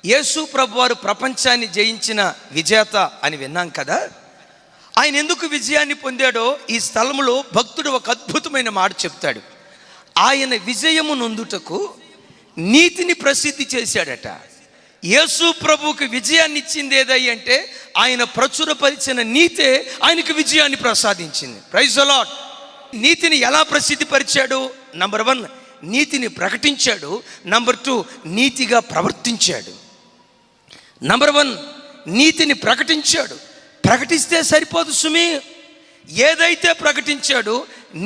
యేసు ప్రభువారు ప్రపంచాన్ని జయించిన విజేత అని విన్నాం కదా. ఆయన ఎందుకు విజయాన్ని పొందాడో ఈ స్థలంలో భక్తుడు ఒక అద్భుతమైన మాట చెప్తాడు. ఆయన విజయము నొందుటకు నీతిని ప్రసిద్ధి చేశాడట. యేసు ప్రభువుకి విజయాన్ని ఇచ్చింది ఏదై అంటే ఆయన ప్రచురపరిచిన నీతే ఆయనకు విజయాన్ని ప్రసాదించింది. Praise the lord. నీతిని ఎలా ప్రసిద్ధి పరిచాడు? నంబర్ 1, నీతిని ప్రకటించాడు. నంబర్ 2, నీతిగా ప్రవర్తించాడు. నంబర్ 1, నీతిని ప్రకటించాడు. ప్రకటిస్తే సరిపోదు సుమి, ఏదైతే ప్రకటించాడో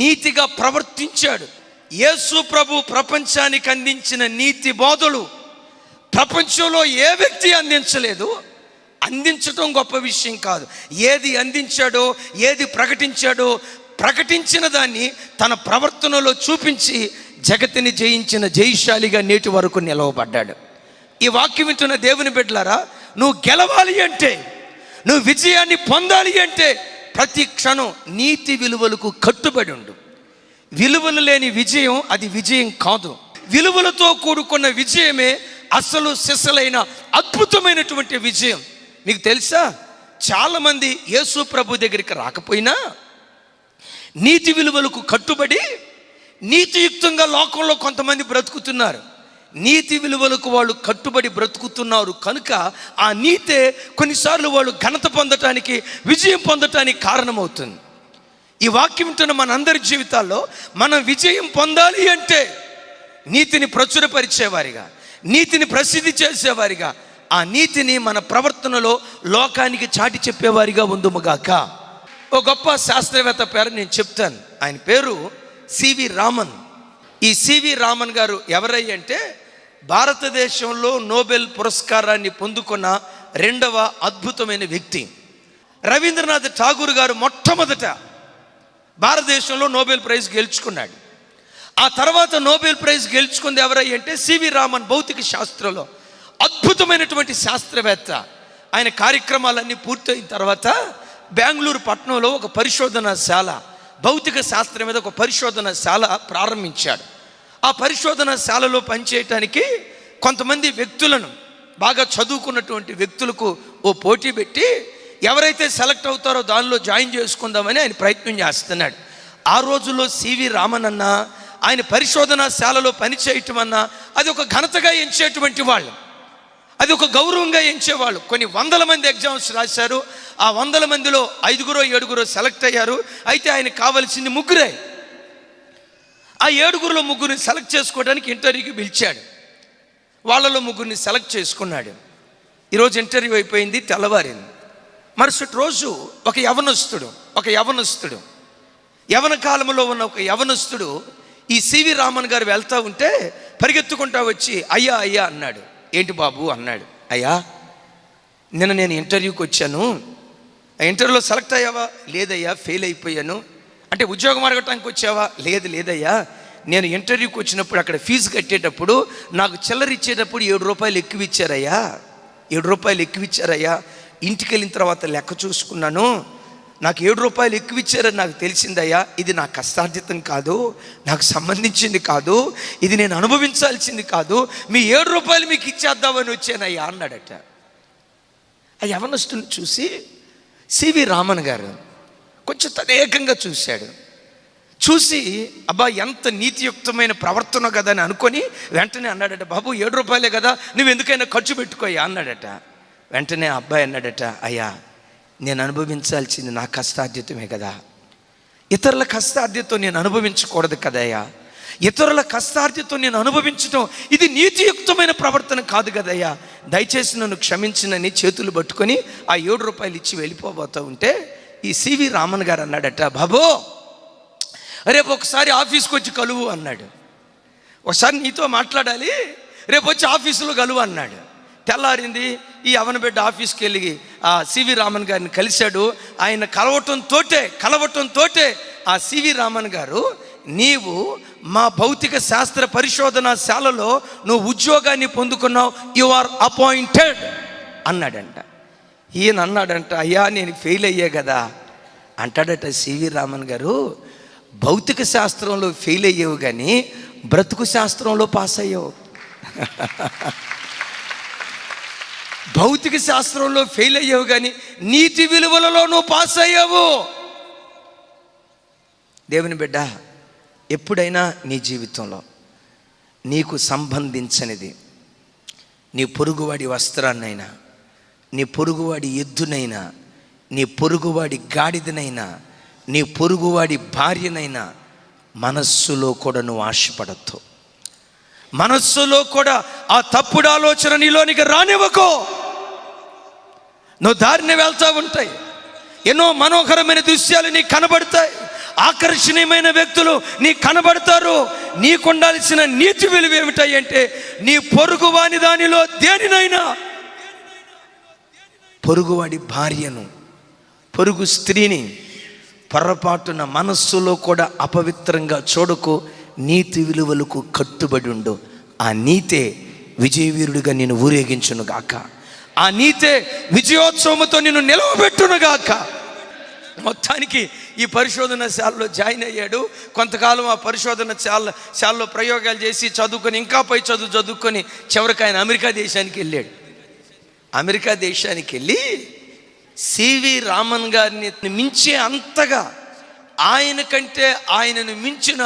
నీతిగా ప్రవర్తించాడు. యేసు ప్రభు ప్రపంచానికి అందించిన నీతి బోధలు ప్రపంచంలో ఏ వ్యక్తి అందించలేదు. అందించడం గొప్ప విషయం కాదు, ఏది అందించాడో, ఏది ప్రకటించాడో, ప్రకటించిన దాన్ని తన ప్రవర్తనలో చూపించి జగతిని జయించిన జయశాలిగా నేటి వరకు నిలవబడ్డాడు. ఈ వాక్యం వింటున్న దేవుని బిడ్డలారా, నువ్వు గెలవాలి అంటే, నువ్వు విజయాన్ని పొందాలి అంటే ప్రతి క్షణం నీతి విలువలకు కట్టుబడి ఉండు. విలువలు లేని విజయం అది విజయం కాదు. విలువలతో కూడుకున్న విజయమే అసలు సిసలైన అద్భుతమైనటువంటి విజయం. మీకు తెలుసా, చాలామంది యేసు ప్రభు దగ్గరికి రాకపోయినా నీతి విలువలకు కట్టుబడి నీతియుక్తంగా లోకంలో కొంతమంది బ్రతుకుతున్నారు. నీతి విలువలకు వాళ్ళు కట్టుబడి బ్రతుకుతున్నారు కనుక ఆ నీతే కొన్నిసార్లు వాళ్ళు ఘనత పొందటానికి, విజయం పొందటానికి కారణమవుతుంది. ఈ వాక్యం వింటున్న మనందరి జీవితాల్లో మనం విజయం పొందాలి అంటే నీతిని ప్రచురపరిచేవారిగా, నీతిని ప్రసిద్ధి చేసేవారిగా, ఆ నీతిని మన ప్రవర్తనలో లోకానికి చాటి చెప్పేవారిగా ఉందుముగాక. ఓ గొప్ప శాస్త్రవేత్త పేరు నేను చెప్తాను. ఆయన పేరు సివి రామన్. ఈ సివి రామన్ గారు ఎవరై అంటే భారతదేశంలో నోబెల్ పురస్కారాన్ని పొందుకున్న 2వ అద్భుతమైన వ్యక్తి. రవీంద్రనాథ్ ఠాగూర్ గారు మొట్టమొదట భారతదేశంలో నోబెల్ ప్రైజ్ గెలుచుకున్నాడు. ఆ తర్వాత నోబెల్ ప్రైజ్ గెలుచుకుంది ఎవరై అంటే సివి రామన్. భౌతిక శాస్త్రంలో అద్భుతమైనటువంటి శాస్త్రవేత్త. ఆయన కార్యక్రమాలన్నీ పూర్తయిన తర్వాత బెంగళూరు పట్టణంలో ఒక పరిశోధనశాల, భౌతిక శాస్త్రం మీద ఒక పరిశోధనశాల ప్రారంభించాడు. ఆ పరిశోధనశాలలో పనిచేయటానికి కొంతమంది వ్యక్తులను, బాగా చదువుకున్నటువంటి వ్యక్తులకు ఓ పోటీ పెట్టి ఎవరైతే సెలెక్ట్ అవుతారో దానిలో జాయిన్ చేసుకుందామని ఆయన ప్రయత్నం చేస్తున్నాడు. ఆ రోజుల్లో సివి రామన్ అన్న, ఆయన పరిశోధనశాలలో పనిచేయటం అన్నా అది ఒక ఘనతగా ఎంచేటువంటి వాళ్ళు, అది ఒక గౌరవంగా ఎంచేవాళ్ళు. కొన్ని 100 మంది ఎగ్జామ్స్ రాశారు. ఆ 100 మందిలో 5గురో 7గురో సెలెక్ట్ అయ్యారు. అయితే ఆయనకు కావాల్సింది 3. ఆ 7గురిలో 3 సెలెక్ట్ చేసుకోవడానికి ఇంటర్వ్యూకి పిలిచాడు. వాళ్ళలో 3 సెలెక్ట్ చేసుకున్నాడు. ఈరోజు ఇంటర్వ్యూ అయిపోయింది, తెల్లవారింది. మరుసటి రోజు ఒక యవనస్తుడు యవన కాలంలో ఉన్న ఒక యవనస్తుడు ఈ సివి రామన్ గారు వెళ్తూ ఉంటే పరిగెత్తుకుంటా వచ్చి అయ్యా అయ్యా అన్నాడు. ఏంటి బాబు అన్నాడు. అయ్యా, నేను ఇంటర్వ్యూకి వచ్చాను, ఆ ఇంటర్వ్యూలో సెలెక్ట్ అయ్యావా? లేదయ్యా, ఫెయిల్ అయిపోయాను. అంటే ఉద్యోగం అడగటానికి వచ్చావా? లేదయ్యా, నేను ఇంటర్వ్యూకి వచ్చినప్పుడు అక్కడ ఫీజు కట్టేటప్పుడు నాకు చిల్లర ఇచ్చేటప్పుడు 7 రూపాయలు ఎక్కువ ఇచ్చారయ్యా, 7 రూపాయలు ఎక్కువ ఇచ్చారయ్యా. ఇంటికి వెళ్ళిన తర్వాత లెక్క చూసుకున్నాను, నాకు 7 రూపాయలు ఎక్కువ ఇచ్చారని నాకు తెలిసిందయ్యా. ఇది నా కష్టార్జితం కాదు, నాకు సంబంధించింది కాదు, ఇది నేను అనుభవించాల్సింది కాదు, మీ 7 రూపాయలు మీకు ఇచ్చేద్దామని వచ్చానయ్యా అన్నాడట. ఆ యవనస్తుని చూసి సివి రామన్ గారు కొంచెం తదేకంగా చూశాడు. చూసి అబ్బా ఎంత నీతియుక్తమైన ప్రవర్తన కదా అని అనుకొని వెంటనే అన్నాడట, బాబు 7 రూపాయలే కదా, నువ్వు ఎందుకైనా ఖర్చు పెట్టుకోయా అన్నాడట. వెంటనే అబ్బాయి అన్నాడట, అయ్యా నేను అనుభవించాల్సింది నా కష్టార్జితమే కదా, ఇతరుల కష్టార్జితం నేను అనుభవించకూడదు కదయ్యా, ఇతరుల కష్టార్జితం నేను అనుభవించడం ఇది నీతియుక్తమైన ప్రవర్తన కాదు కదయ్యా, దయచేసి నన్ను క్షమించినని చేతులు పట్టుకొని ఆ 7 రూపాయలు ఇచ్చి వెళ్ళిపోబోతూ ఉంటే ఈ సివి రామన్ గారు అన్నాడట, బాబో రేపు ఒకసారి ఆఫీస్కి వచ్చి కలువు అన్నాడు. ఒకసారి నీతో మాట్లాడాలి, రేపు వచ్చి ఆఫీసులో కలువు అన్నాడు. తెల్లారింది, ఈ యవన బిడ్డ ఆఫీస్కి వెళ్ళి ఆ సివి రామన్ గారిని కలిశాడు. ఆయన కలవటంతో ఆ సివి రామన్ గారు, నీవు మా భౌతిక శాస్త్ర పరిశోధనశాలలో నువ్వు ఉద్యోగాన్ని పొందుకున్నావు, యు ఆర్ అపాయింటెడ్ అన్నాడంట. ఈయన అన్నాడంట, అయ్యా నేను ఫెయిల్ అయ్యే కదా అంటాడట. సివి రామన్ గారు, భౌతిక శాస్త్రంలో ఫెయిల్ అయ్యేవు కానీ బ్రతుకు శాస్త్రంలో పాస్ అయ్యావు. భౌతిక శాస్త్రంలో ఫెయిల్ అయ్యావు, కానీ నీతి విలువలలో నువ్వు పాస్ అయ్యావు. దేవుని బిడ్డ, ఎప్పుడైనా నీ జీవితంలో నీకు సంబంధించనిది, నీ పొరుగువాడి వస్త్రాన్నైనా, నీ పొరుగువాడి ఎద్దునైనా, నీ పొరుగువాడి గాడిదనైనా, నీ పొరుగువాడి భార్యనైనా మనస్సులో కూడా నువ్వు ఆశపడద్దు. మనస్సులో కూడా ఆ తప్పుడు ఆలోచన నీలోనికి రానివ్వకో. నువ్వు దారిని వెళ్తూ ఉంటాయి, ఎన్నో మనోహరమైన దృశ్యాలు నీకు కనబడతాయి, ఆకర్షణీయమైన వ్యక్తులు నీకు కనబడతారు. నీకు ఉండాల్సిన నీతి విలువ ఏమిటాయి అంటే, నీ పొరుగువాని దానిలో దేనినైనా, పొరుగువాడి భార్యను, పొరుగు స్త్రీని పొరపాటున మనస్సులో కూడా అపవిత్రంగా చూడకు. నీతి విలువలకు కట్టుబడి ఉండు. ఆ నీతే విజయవీరుడిగా నేను ఊరేగించును గాక. ఆ నీతే విజయోత్సవంతో నిన్ను నిలవబెట్టును గాక. మొత్తానికి ఈ పరిశోధన శాలలో జాయిన్ అయ్యాడు. కొంతకాలం ఆ పరిశోధన శాలలో ప్రయోగాలు చేసి చదువుకొని, ఇంకా పై చదువుకొని చివరికి ఆయన అమెరికా దేశానికి వెళ్ళాడు. అమెరికా దేశానికి వెళ్ళి సివి రామన్ గారిని మించే అంతగా, ఆయన కంటే ఆయనను మించిన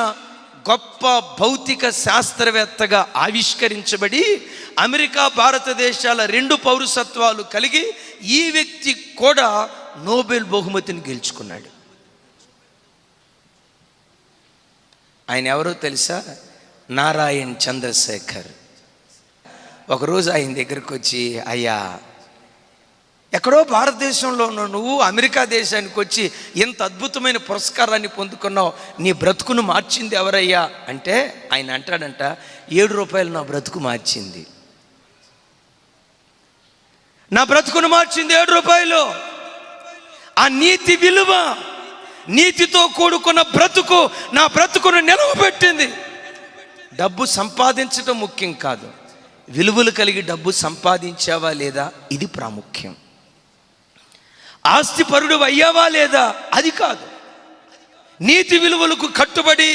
గొప్ప భౌతిక శాస్త్రవేత్తగా ఆవిష్కరించబడి, అమెరికా భారతదేశాల 2 పౌరసత్వాలు కలిగి ఈ వ్యక్తి కూడా నోబెల్ బహుమతిని గెలుచుకున్నాడు. ఆయన ఎవరో తెలుసా? నారాయణ్ చంద్రశేఖర్. ఒకరోజు ఆయన దగ్గరకు వచ్చి, అయ్యా, ఎక్కడో భారతదేశంలో నువ్వు అమెరికా దేశానికి వచ్చి ఎంత అద్భుతమైన పురస్కారాన్ని పొందుకున్నావు, నీ బ్రతుకును మార్చింది ఎవరయ్యా అంటే, ఆయన అంటాడంట, 7 రూపాయలు నా బ్రతుకు మార్చింది. నా బ్రతుకును మార్చింది 7 రూపాయలు. ఆ నీతి విలువ, నీతితో కూడుకున్న బ్రతుకు నా బ్రతుకును నిలవబెట్టింది. డబ్బు సంపాదించడం ముఖ్యం కాదు, విలువలు కలిగి డబ్బు సంపాదించావా లేదా ఇది ప్రాముఖ్యం. ఆస్తిపరుడు అయ్యావా లేదా అది కాదు. నీతి విలువలకు కట్టుబడి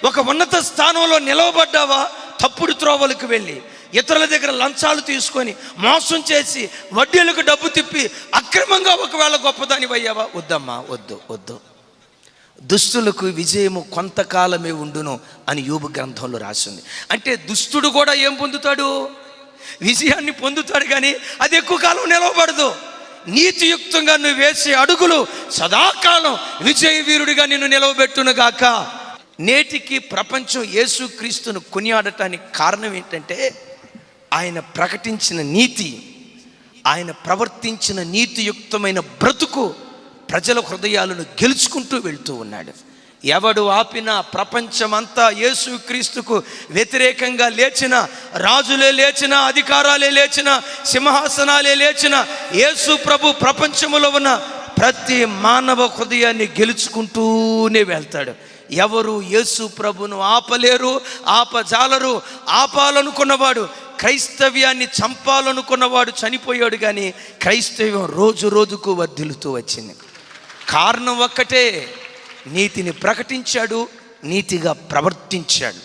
ఒక ఉన్నత స్థానంలో నిలవబడ్డావా? తప్పుడు త్రోవలకు వెళ్ళి ఇతరుల దగ్గర లంచాలు తీసుకొని మోసం చేసి వడ్డీలకు డబ్బు తిప్పి అక్రమంగా ఒకవేళ గొప్పదాని అయ్యావా? వద్దమ్మా, వద్దు వద్దు. దుష్టులకు విజయము కొంతకాలమే ఉండును అని యోబు గ్రంథంలో రాసింది. అంటే దుష్టుడు కూడా ఏం పొందుతాడు? విజయాన్ని పొందుతాడు, కానీ అది ఎక్కువ కాలం నిలవబడదు. నీతియుక్తంగా నువ్వు వేసే అడుగులు సదాకాలం విజయ వీరుడిగా నిన్ను నిలవబెట్టునుగాక. నేటికి ప్రపంచం యేసుక్రీస్తును కొనియాడటానికి కారణం ఏంటంటే, ఆయన ప్రకటించిన నీతి, ఆయన ప్రవర్తించిన నీతియుక్తమైన బ్రతుకు ప్రజల హృదయాలను గెలుచుకుంటూ వెళ్తూ ఉన్నాడు. ఎవడు ఆపినా, ప్రపంచమంతా యేసుక్రీస్తుకు వ్యతిరేకంగా లేచిన, రాజులే లేచిన, అధికారాలే లేచిన, సింహాసనాలే లేచిన, యేసు ప్రభు ప్రపంచములో ఉన్న ప్రతి మానవ హృదయాన్ని గెలుచుకుంటూనే వెళ్తాడు. ఎవరు యేసు ప్రభును ఆపలేరు, ఆపజాలరు. ఆపాలనుకున్నవాడు, క్రైస్తవ్యాన్ని చంపాలనుకున్నవాడు చనిపోయాడు, కానీ క్రైస్తవ్యం రోజు రోజుకు వర్ధిల్లుతూ వచ్చింది. కారణం ఒక్కటే, నీతిని ప్రకటించాడు, నీతిగా ప్రవర్తించాడు.